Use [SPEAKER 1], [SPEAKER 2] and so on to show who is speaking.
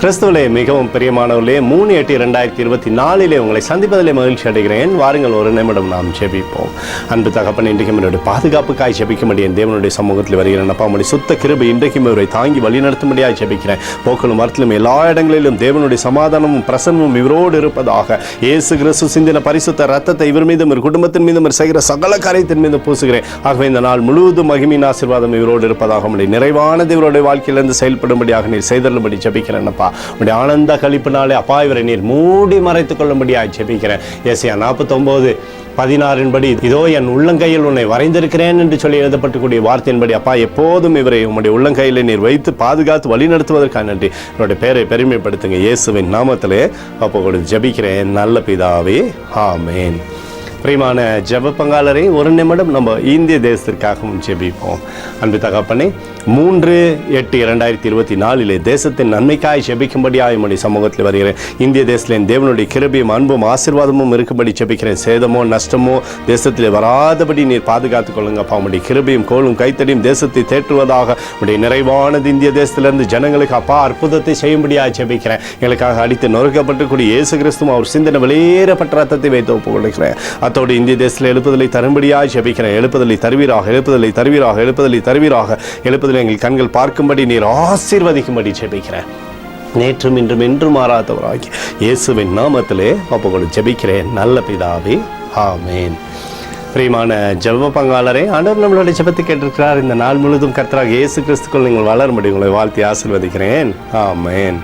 [SPEAKER 1] கிறிஸ்துவிலே மிகவும் பிரியமானவர்களே, 3/8/2024 உங்களை சந்திப்பதிலே மகிழ்ச்சி அடைகிறேன். வாருங்கள், ஒரு நிமிடம் நாம் ஜெபிப்போம். அன்பு தகப்பன், இன்றைக்கும் என்னுடைய பாதுகாப்புக்காய் ஜெபிக்கும்படி என் தேவனுடைய சமூகத்தில் வருகிறேன். அப்பா, உடைய சுத்த கிருபை இன்றைக்கும் இவரை தாங்கி வழி நடத்தும்படியாக ஜெபிக்கிறேன். போக்களும் வரத்திலும் எல்லா இடங்களிலும் தேவனுடைய சமாதானமும் பிரசன்னமும் இவரோடு இருப்பதாக. இயேசு கிறிஸ்து சிந்தின பரிசுத்த ரத்தத்தை இவர் மீதும் இவர் குடும்பத்தின் மீதும் செய்கிற சகல காரியத்தின் மீது பூசுகிறேன். ஆகவே இந்த நாள் முழுவதும் மகிமையின் ஆசீர்வாதம் இவரோடு இருப்பதாக. உடைய நிறைவானது இவருடைய வாழ்க்கையிலிருந்து செயல்படும்படியாக நீர் செய்தருளும்படி ஜெபிக்கிறேன். அப்பா, உடைய ஆனந்த கழிப்பினாலே அப்பா இவரை நீர் மூடி மறைத்துக் கொள்ளும்படியாக ஜெபிக்கிறேன். ஏசாயா 49:16 படி, இதோ என் உள்ளங்கையில் உன்னை வரைந்திருக்கிறேன் என்று சொல்லி எழுதப்பட்டக்கூடிய வார்த்தையின்படி அப்பா எப்போதும் இவரை உம்முடைய உள்ளங்கையிலே நீர் வைத்து பாதுகாத்து வழி நடத்துவதற்காக நன்றி. என்னுடைய பேரை பெருமைப்படுத்துங்க. இயேசுவின் நாமத்திலே அப்போ கொடுத்து ஜெபிக்கிறேன் நல்ல பிதாவே, ஆமேன். பிரியமான ஜெப பங்காளரை, ஒரு நிமிடம் நம்ம இந்திய தேசத்திற்காகவும் ஜெபிப்போம். அன்பு தகப்பனே, 3/8/2024 தேசத்தின் நன்மைக்காய் ஜெபிக்கும்படியாக உம்முடைய சமூகத்தில் வருகிறேன். இந்திய தேசத்தில் தேவனுடைய கிருபையும் அன்பும் ஆசீர்வாதமும் இருக்கும்படி ஜெபிக்கிறேன். சேதமோ நஷ்டமோ தேசத்தில் வராதபடி நீர் பாதுகாத்துக் கொள்ளுங்க. அப்பா, உம்முடைய கிருபையும் கோலும் கைத்தடியும் தேசத்தை தேற்றுவதாக. உடைய நிறைவானது இந்திய தேசத்திலிருந்து ஜனங்களுக்கு அப்பா அற்புதத்தை செய்யும்படியாக ஜெபிக்கிறேன். எங்களுக்காக அடித்து நொறுக்கப்பட்டுக்கூடிய இயேசு கிறிஸ்துவும் அவர் சிந்தின வெளியேறப்பட்ட ரத்தத்தை வைத்து ஒப்புக் கொடுக்கிறேன். அத்தோடு இந்திய தேசத்தில் எழுப்புதலை தரும்படியாக ஜெபிக்கிறேன். எழுப்புதலை தருவீராக, எழுப்புதலை தருவீராக, எழுப்புதலை தருவீராக. எழுப்புதலை எங்கள் கண்கள் பார்க்கும்படி நீர் ஆசீர்வதிக்கும்படி ஜெபிக்கிறேன். நேற்றும் இன்றும் என்றும் மாறாதவராகி இயேசுவின் நாமத்திலே அப்போது ஜெபிக்கிறேன் நல்ல பிதாவே, ஆமேன். பிரியமான ஜெப பங்காளரே, ஆண்டவர் நம்மளுடைய ஜெபத்தை கேட்டிருக்கிறார். இந்த நாள் முழுவதும் கர்த்தராகிய இயேசு கிறிஸ்துக்குள் நீங்கள் வளரும்படி உங்களை வாழ்த்தி ஆசீர்வதிக்கிறேன். ஆமேன்.